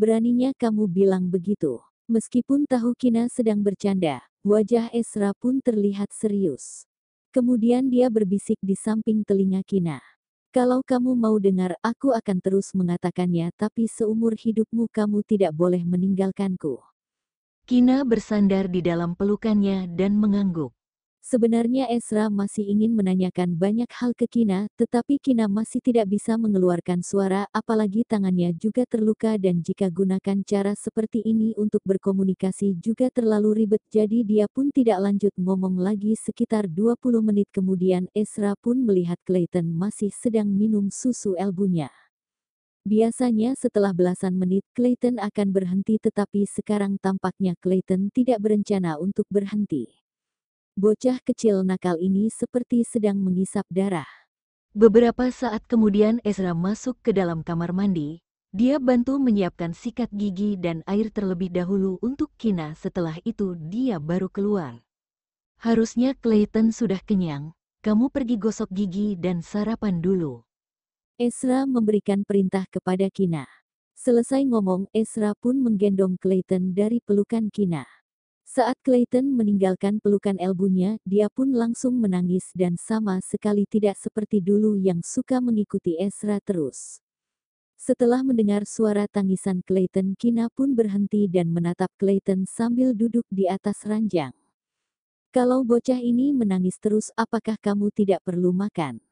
Beraninya kamu bilang begitu. Meskipun tahu Kina sedang bercanda, wajah Ezra pun terlihat serius. Kemudian dia berbisik di samping telinga Kina. Kalau kamu mau dengar, aku akan terus mengatakannya, tapi seumur hidupmu kamu tidak boleh meninggalkanku. Kina bersandar di dalam pelukannya dan mengangguk. Sebenarnya Ezra masih ingin menanyakan banyak hal ke Kina, tetapi Kina masih tidak bisa mengeluarkan suara, apalagi tangannya juga terluka, dan jika gunakan cara seperti ini untuk berkomunikasi juga terlalu ribet, jadi dia pun tidak lanjut ngomong lagi. Sekitar 20 menit kemudian Ezra pun melihat Clayton masih sedang minum susu elbunya. Biasanya setelah belasan menit Clayton akan berhenti, tetapi sekarang tampaknya Clayton tidak berencana untuk berhenti. Bocah kecil nakal ini seperti sedang menghisap darah. Beberapa saat kemudian Ezra masuk ke dalam kamar mandi. Dia bantu menyiapkan sikat gigi dan air terlebih dahulu untuk Kina. Setelah itu dia baru keluar. Harusnya Clayton sudah kenyang. Kamu pergi gosok gigi dan sarapan dulu. Ezra memberikan perintah kepada Kina. Selesai ngomong, Ezra pun menggendong Clayton dari pelukan Kina. Saat Clayton meninggalkan pelukan elbunya, dia pun langsung menangis dan sama sekali tidak seperti dulu yang suka mengikuti Ezra terus. Setelah mendengar suara tangisan Clayton, Kina pun berhenti dan menatap Clayton sambil duduk di atas ranjang. Kalau bocah ini menangis terus, apakah kamu tidak perlu makan?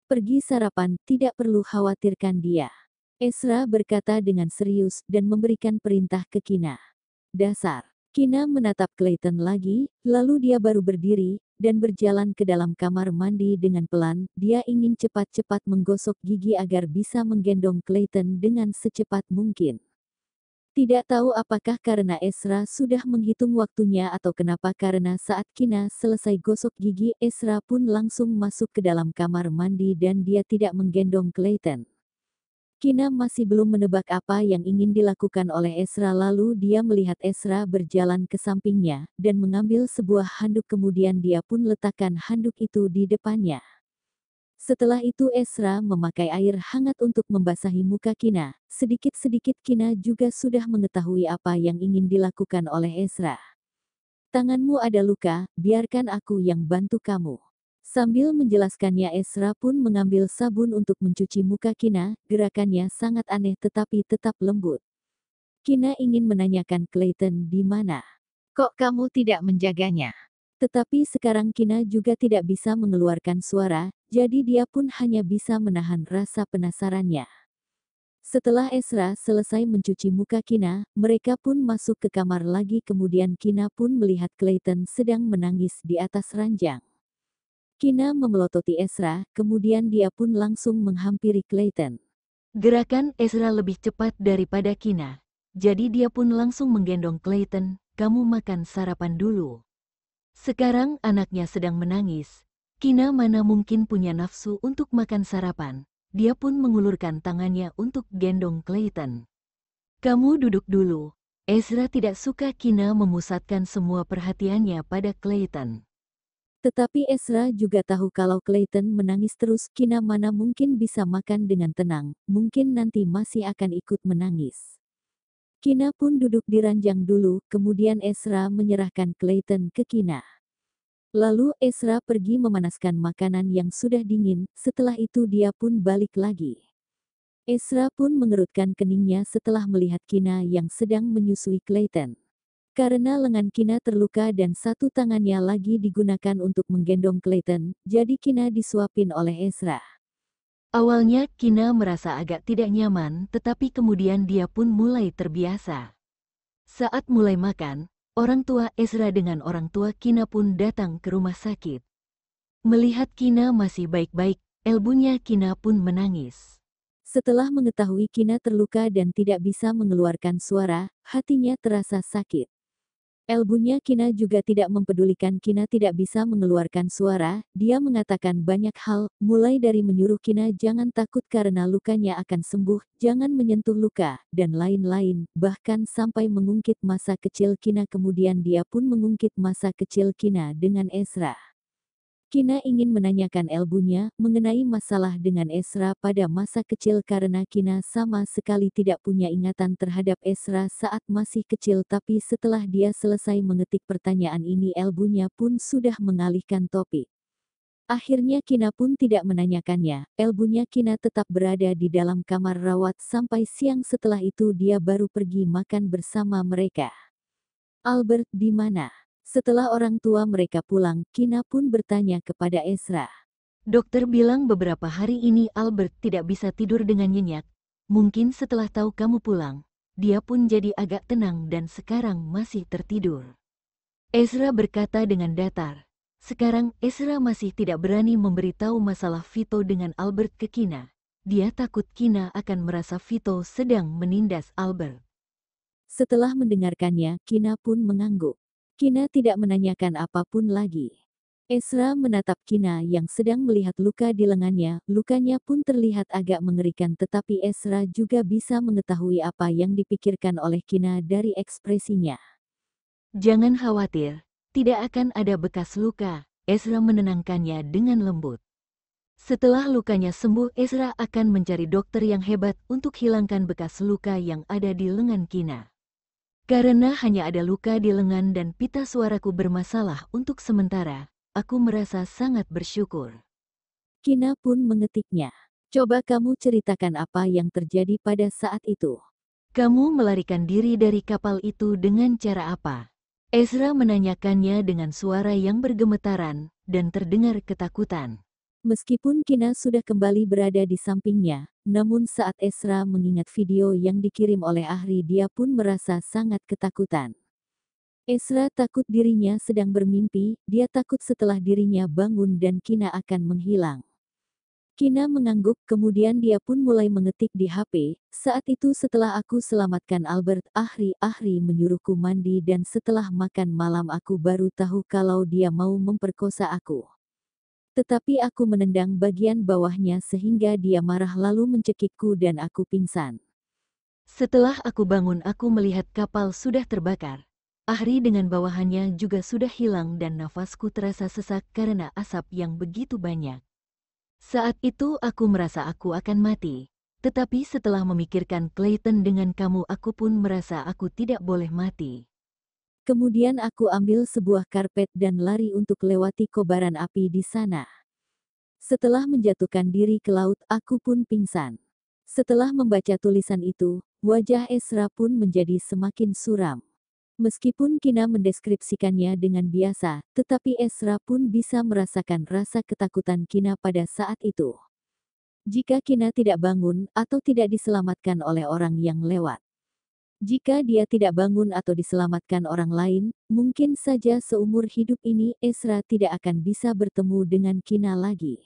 Pergi sarapan, tidak perlu khawatirkan dia. Ezra berkata dengan serius dan memberikan perintah ke Kina. Dasar. Kina menatap Clayton lagi, lalu dia baru berdiri, dan berjalan ke dalam kamar mandi dengan pelan. Dia ingin cepat-cepat menggosok gigi agar bisa menggendong Clayton dengan secepat mungkin. Tidak tahu apakah karena Ezra sudah menghitung waktunya atau kenapa, karena saat Kina selesai gosok gigi, Ezra pun langsung masuk ke dalam kamar mandi dan dia tidak menggendong Clayton. Kina masih belum menebak apa yang ingin dilakukan oleh Ezra, lalu dia melihat Ezra berjalan ke sampingnya, dan mengambil sebuah handuk, kemudian dia pun letakkan handuk itu di depannya. Setelah itu Ezra memakai air hangat untuk membasahi muka Kina. Sedikit-sedikit Kina juga sudah mengetahui apa yang ingin dilakukan oleh Ezra. Tanganmu ada luka, biarkan aku yang bantu kamu. Sambil menjelaskannya, Ezra pun mengambil sabun untuk mencuci muka Kina. Gerakannya sangat aneh tetapi tetap lembut. Kina ingin menanyakan Clayton di mana. Kok kamu tidak menjaganya? Tetapi sekarang Kina juga tidak bisa mengeluarkan suara, jadi dia pun hanya bisa menahan rasa penasarannya. Setelah Ezra selesai mencuci muka Kina, mereka pun masuk ke kamar lagi, kemudian Kina pun melihat Clayton sedang menangis di atas ranjang. Kina memelototi Ezra, kemudian dia pun langsung menghampiri Clayton. Gerakan Ezra lebih cepat daripada Kina. Jadi dia pun langsung menggendong Clayton. Kamu makan sarapan dulu. Sekarang anaknya sedang menangis. Kina mana mungkin punya nafsu untuk makan sarapan. Dia pun mengulurkan tangannya untuk gendong Clayton. Kamu duduk dulu. Ezra tidak suka Kina memusatkan semua perhatiannya pada Clayton. Tetapi Ezra juga tahu kalau Clayton menangis terus, Kina mana mungkin bisa makan dengan tenang, mungkin nanti masih akan ikut menangis. Kina pun duduk di ranjang dulu, kemudian Ezra menyerahkan Clayton ke Kina. Lalu Ezra pergi memanaskan makanan yang sudah dingin, setelah itu dia pun balik lagi. Ezra pun mengerutkan keningnya setelah melihat Kina yang sedang menyusui Clayton. Karena lengan Kina terluka dan satu tangannya lagi digunakan untuk menggendong Clayton, jadi Kina disuapin oleh Ezra. Awalnya Kina merasa agak tidak nyaman, tetapi kemudian dia pun mulai terbiasa. Saat mulai makan, orang tua Ezra dengan orang tua Kina pun datang ke rumah sakit. Melihat Kina masih baik-baik, elbunya Kina pun menangis. Setelah mengetahui Kina terluka dan tidak bisa mengeluarkan suara, hatinya terasa sakit. Elbunya Kina juga tidak mempedulikan Kina tidak bisa mengeluarkan suara. Dia mengatakan banyak hal, mulai dari menyuruh Kina jangan takut karena lukanya akan sembuh, jangan menyentuh luka, dan lain-lain, bahkan sampai mengungkit masa kecil Kina. Kemudian dia pun mengungkit masa kecil Kina dengan Ezra. Kina ingin menanyakan Elbunya mengenai masalah dengan Ezra pada masa kecil karena Kina sama sekali tidak punya ingatan terhadap Ezra saat masih kecil, tapi setelah dia selesai mengetik pertanyaan ini Elbunya pun sudah mengalihkan topik. Akhirnya Kina pun tidak menanyakannya, Elbunya Kina tetap berada di dalam kamar rawat sampai siang, setelah itu dia baru pergi makan bersama mereka. Albert di mana? Setelah orang tua mereka pulang, Kina pun bertanya kepada Ezra. Dokter bilang beberapa hari ini Albert tidak bisa tidur dengan nyenyak. Mungkin setelah tahu kamu pulang, dia pun jadi agak tenang dan sekarang masih tertidur. Ezra berkata dengan datar. Sekarang Ezra masih tidak berani memberitahu masalah Vito dengan Albert ke Kina. Dia takut Kina akan merasa Vito sedang menindas Albert. Setelah mendengarkannya, Kina pun mengangguk. Kina tidak menanyakan apapun lagi. Ezra menatap Kina yang sedang melihat luka di lengannya, lukanya pun terlihat agak mengerikan, tetapi Ezra juga bisa mengetahui apa yang dipikirkan oleh Kina dari ekspresinya. Jangan khawatir, tidak akan ada bekas luka, Ezra menenangkannya dengan lembut. Setelah lukanya sembuh, Ezra akan mencari dokter yang hebat untuk hilangkan bekas luka yang ada di lengan Kina. Karena hanya ada luka di lengan dan pita suaraku bermasalah untuk sementara, aku merasa sangat bersyukur. Kina pun mengetiknya. Coba kamu ceritakan apa yang terjadi pada saat itu. Kamu melarikan diri dari kapal itu dengan cara apa? Ezra menanyakannya dengan suara yang bergemetaran dan terdengar ketakutan. Meskipun Kina sudah kembali berada di sampingnya, namun saat Ezra mengingat video yang dikirim oleh Ahri, dia pun merasa sangat ketakutan. Ezra takut dirinya sedang bermimpi, dia takut setelah dirinya bangun dan Kina akan menghilang. Kina mengangguk, kemudian dia pun mulai mengetik di HP. Saat itu setelah aku selamatkan Albert, Ahri menyuruhku mandi dan setelah makan malam aku baru tahu kalau dia mau memperkosa aku. Tetapi aku menendang bagian bawahnya sehingga dia marah lalu mencekikku dan aku pingsan. Setelah aku bangun aku melihat kapal sudah terbakar. Ahri dengan bawahannya juga sudah hilang dan nafasku terasa sesak karena asap yang begitu banyak. Saat itu aku merasa aku akan mati. Tetapi setelah memikirkan Clayton dengan kamu aku pun merasa aku tidak boleh mati. Kemudian aku ambil sebuah karpet dan lari untuk lewati kobaran api di sana. Setelah menjatuhkan diri ke laut, aku pun pingsan. Setelah membaca tulisan itu, wajah Ezra pun menjadi semakin suram. Meskipun Kina mendeskripsikannya dengan biasa, tetapi Ezra pun bisa merasakan rasa ketakutan Kina pada saat itu. Jika Kina tidak bangun atau tidak diselamatkan oleh orang yang lewat. Jika dia tidak bangun atau diselamatkan orang lain, mungkin saja seumur hidup ini Ezra tidak akan bisa bertemu dengan Kina lagi.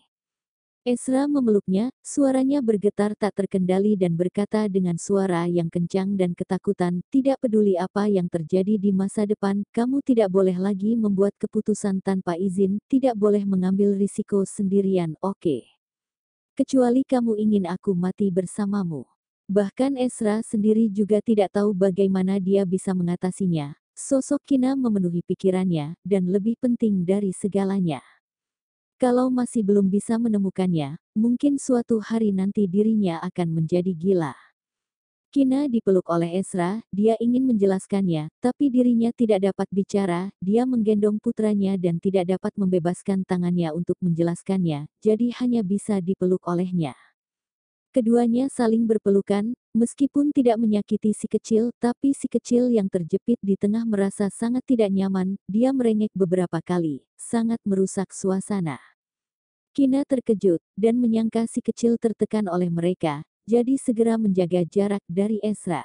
Ezra memeluknya, suaranya bergetar tak terkendali dan berkata dengan suara yang kencang dan ketakutan, tidak peduli apa yang terjadi di masa depan, kamu tidak boleh lagi membuat keputusan tanpa izin, tidak boleh mengambil risiko sendirian, oke? Kecuali kamu ingin aku mati bersamamu. Bahkan Ezra sendiri juga tidak tahu bagaimana dia bisa mengatasinya. Sosok Kina memenuhi pikirannya, dan lebih penting dari segalanya. Kalau masih belum bisa menemukannya, mungkin suatu hari nanti dirinya akan menjadi gila. Kina dipeluk oleh Ezra, dia ingin menjelaskannya, tapi dirinya tidak dapat bicara, dia menggendong putranya dan tidak dapat membebaskan tangannya untuk menjelaskannya, jadi hanya bisa dipeluk olehnya. Keduanya saling berpelukan, meskipun tidak menyakiti si kecil, tapi si kecil yang terjepit di tengah merasa sangat tidak nyaman, dia merengek beberapa kali, sangat merusak suasana. Kina terkejut, dan menyangka si kecil tertekan oleh mereka, jadi segera menjaga jarak dari Ezra.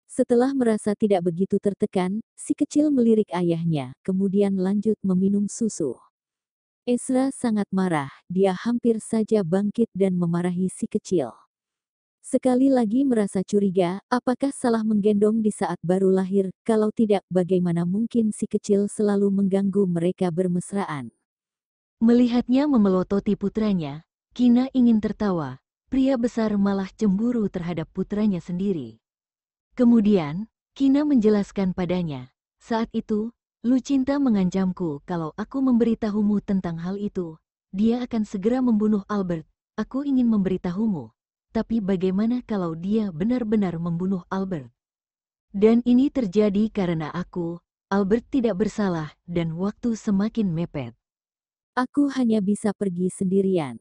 Setelah merasa tidak begitu tertekan, si kecil melirik ayahnya, kemudian lanjut meminum susu. Ezra sangat marah, dia hampir saja bangkit dan memarahi si kecil. Sekali lagi merasa curiga, apakah salah menggendong di saat baru lahir, kalau tidak, bagaimana mungkin si kecil selalu mengganggu mereka bermesraan. Melihatnya memelototi putranya, Kina ingin tertawa, pria besar malah cemburu terhadap putranya sendiri. Kemudian, Kina menjelaskan padanya, saat itu, Lucinta mengancamku kalau aku memberitahumu tentang hal itu, dia akan segera membunuh Albert. Aku ingin memberitahumu. Tapi bagaimana kalau dia benar-benar membunuh Albert? Dan ini terjadi karena aku, Albert tidak bersalah dan waktu semakin mepet. Aku hanya bisa pergi sendirian.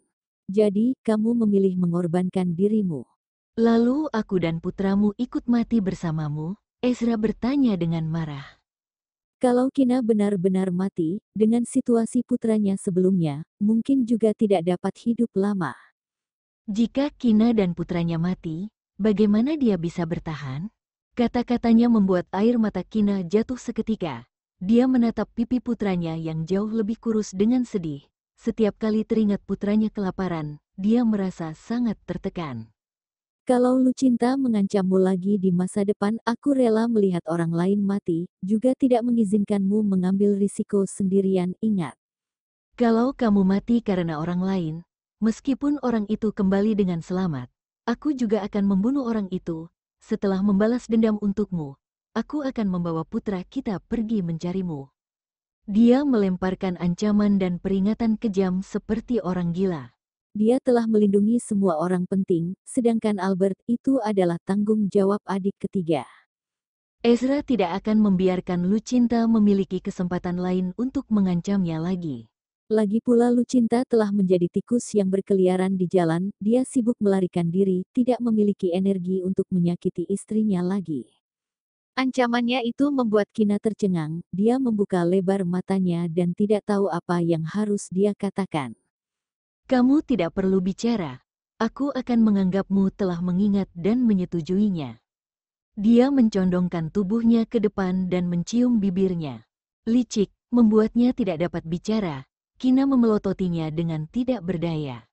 Jadi, kamu memilih mengorbankan dirimu. Lalu aku dan putramu ikut mati bersamamu? Ezra bertanya dengan marah. Kalau Kina benar-benar mati, dengan situasi putranya sebelumnya, mungkin juga tidak dapat hidup lama. Jika Kina dan putranya mati, bagaimana dia bisa bertahan? Kata-katanya membuat air mata Kina jatuh seketika. Dia menatap pipi putranya yang jauh lebih kurus dengan sedih. Setiap kali teringat putranya kelaparan, dia merasa sangat tertekan. Kalau Lucinta mengancammu lagi di masa depan, aku rela melihat orang lain mati, juga tidak mengizinkanmu mengambil risiko sendirian. Ingat, Kalau kamu mati karena orang lain, meskipun orang itu kembali dengan selamat, aku juga akan membunuh orang itu. Setelah membalas dendam untukmu, aku akan membawa putra kita pergi mencarimu. Dia melemparkan ancaman dan peringatan kejam seperti orang gila. dia telah melindungi semua orang penting, sedangkan Albert itu adalah tanggung jawab adik ketiga. Ezra tidak akan membiarkan Lucinta memiliki kesempatan lain untuk mengancamnya lagi. Lagi pula Lucinta telah menjadi tikus yang berkeliaran di jalan, dia sibuk melarikan diri, tidak memiliki energi untuk menyakiti istrinya lagi. Ancamannya itu membuat Kina tercengang, dia membuka lebar matanya dan tidak tahu apa yang harus dia katakan. Kamu tidak perlu bicara. Aku akan menganggapmu telah mengingat dan menyetujuinya. Dia mencondongkan tubuhnya ke depan dan mencium bibirnya. Licik, membuatnya tidak dapat bicara. Kina memelototinya dengan tidak berdaya.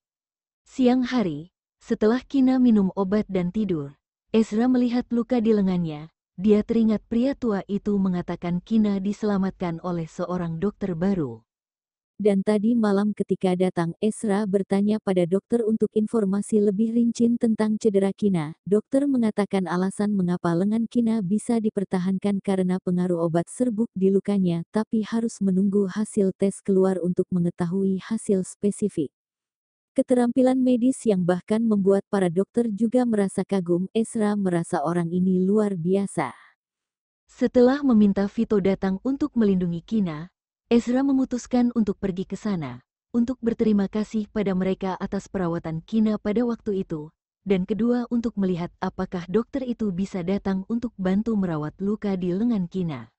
Siang hari, setelah Kina minum obat dan tidur, Ezra melihat luka di lengannya. Dia teringat pria tua itu mengatakan Kina diselamatkan oleh seorang dokter baru. Dan tadi malam ketika datang Ezra bertanya pada dokter untuk informasi lebih rinci tentang cedera Kina. Dokter mengatakan alasan mengapa lengan Kina bisa dipertahankan karena pengaruh obat serbuk di lukanya, tapi harus menunggu hasil tes keluar untuk mengetahui hasil spesifik. Keterampilan medis yang bahkan membuat para dokter juga merasa kagum. Ezra merasa orang ini luar biasa. Setelah meminta Vito datang untuk melindungi Kina, Ezra memutuskan untuk pergi ke sana, untuk berterima kasih pada mereka atas perawatan Kina pada waktu itu, dan kedua untuk melihat apakah dokter itu bisa datang untuk bantu merawat luka di lengan Kina.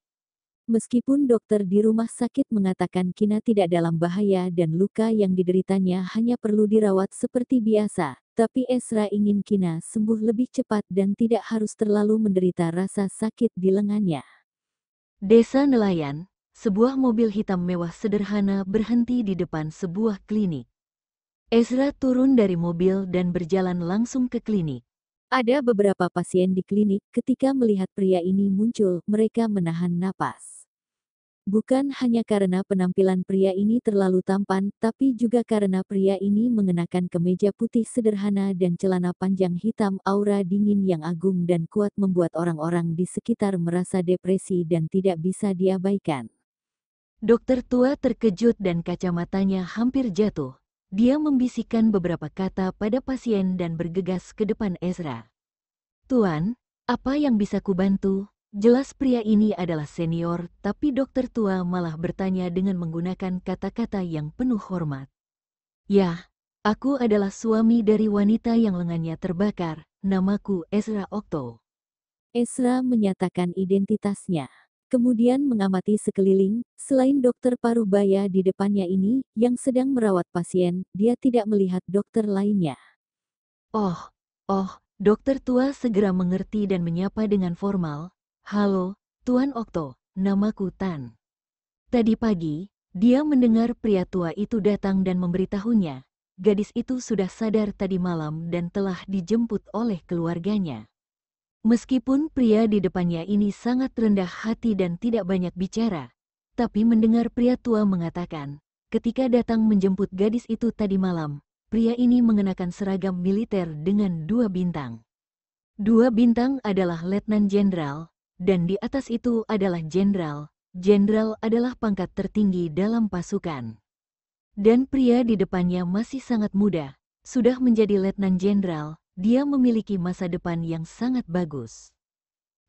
Meskipun dokter di rumah sakit mengatakan Kina tidak dalam bahaya dan luka yang dideritanya hanya perlu dirawat seperti biasa, tapi Ezra ingin Kina sembuh lebih cepat dan tidak harus terlalu menderita rasa sakit di lengannya. Desa Nelayan, sebuah mobil hitam mewah sederhana berhenti di depan sebuah klinik. Ezra turun dari mobil dan berjalan langsung ke klinik. Ada beberapa pasien di klinik, ketika melihat pria ini muncul, mereka menahan napas. Bukan hanya karena penampilan pria ini terlalu tampan, tapi juga karena pria ini mengenakan kemeja putih sederhana dan celana panjang hitam. Aura dingin yang agung dan kuat membuat orang-orang di sekitar merasa depresi dan tidak bisa diabaikan. Dokter tua terkejut dan kacamatanya hampir jatuh. Dia membisikkan beberapa kata pada pasien dan bergegas ke depan Ezra. "Tuan, apa yang bisa kubantu?" Jelas pria ini adalah senior, tapi dokter tua malah bertanya dengan menggunakan kata-kata yang penuh hormat. "Ya, aku adalah suami dari wanita yang lengannya terbakar. Namaku Ezra Octo." Ezra menyatakan identitasnya. Kemudian mengamati sekeliling, selain dokter paruh baya di depannya ini, yang sedang merawat pasien, dia tidak melihat dokter lainnya. Oh, dokter tua segera mengerti dan menyapa dengan formal. "Halo, Tuan Octo, namaku Tan." Tadi pagi, dia mendengar pria tua itu datang dan memberitahunya, gadis itu sudah sadar tadi malam dan telah dijemput oleh keluarganya. Meskipun pria di depannya ini sangat rendah hati dan tidak banyak bicara, tapi mendengar pria tua mengatakan, ketika datang menjemput gadis itu tadi malam, pria ini mengenakan seragam militer dengan 2 bintang. 2 bintang adalah letnan jenderal, dan di atas itu adalah jenderal, Jenderal adalah pangkat tertinggi dalam pasukan. Dan pria di depannya masih sangat muda, sudah menjadi letnan jenderal, dia memiliki masa depan yang sangat bagus.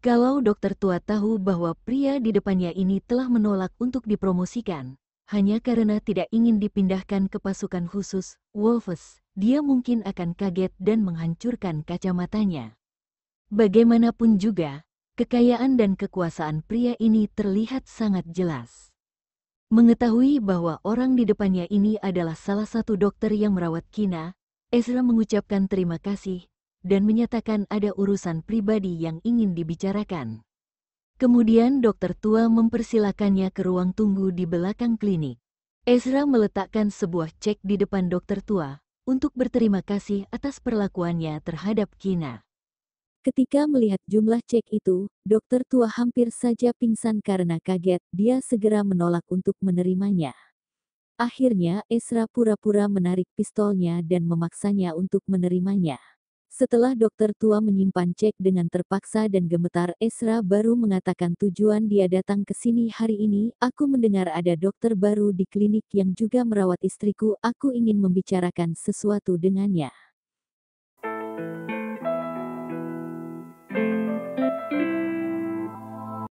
Kalau dokter tua tahu bahwa pria di depannya ini telah menolak untuk dipromosikan, hanya karena tidak ingin dipindahkan ke pasukan khusus, Wolves, dia mungkin akan kaget dan menghancurkan kacamatanya. Bagaimanapun juga, kekayaan dan kekuasaan pria ini terlihat sangat jelas. Mengetahui bahwa orang di depannya ini adalah salah satu dokter yang merawat Kina, Ezra mengucapkan terima kasih dan menyatakan ada urusan pribadi yang ingin dibicarakan. Kemudian dokter tua mempersilakannya ke ruang tunggu di belakang klinik. Ezra meletakkan sebuah cek di depan dokter tua untuk berterima kasih atas perlakuannya terhadap Kina. Ketika melihat jumlah cek itu, dokter tua hampir saja pingsan karena kaget, dia segera menolak untuk menerimanya. Akhirnya, Ezra pura-pura menarik pistolnya dan memaksanya untuk menerimanya. Setelah dokter tua menyimpan cek dengan terpaksa dan gemetar, Ezra baru mengatakan tujuan dia datang ke sini hari ini. Aku mendengar ada dokter baru di klinik yang juga merawat istriku, aku ingin membicarakan sesuatu dengannya.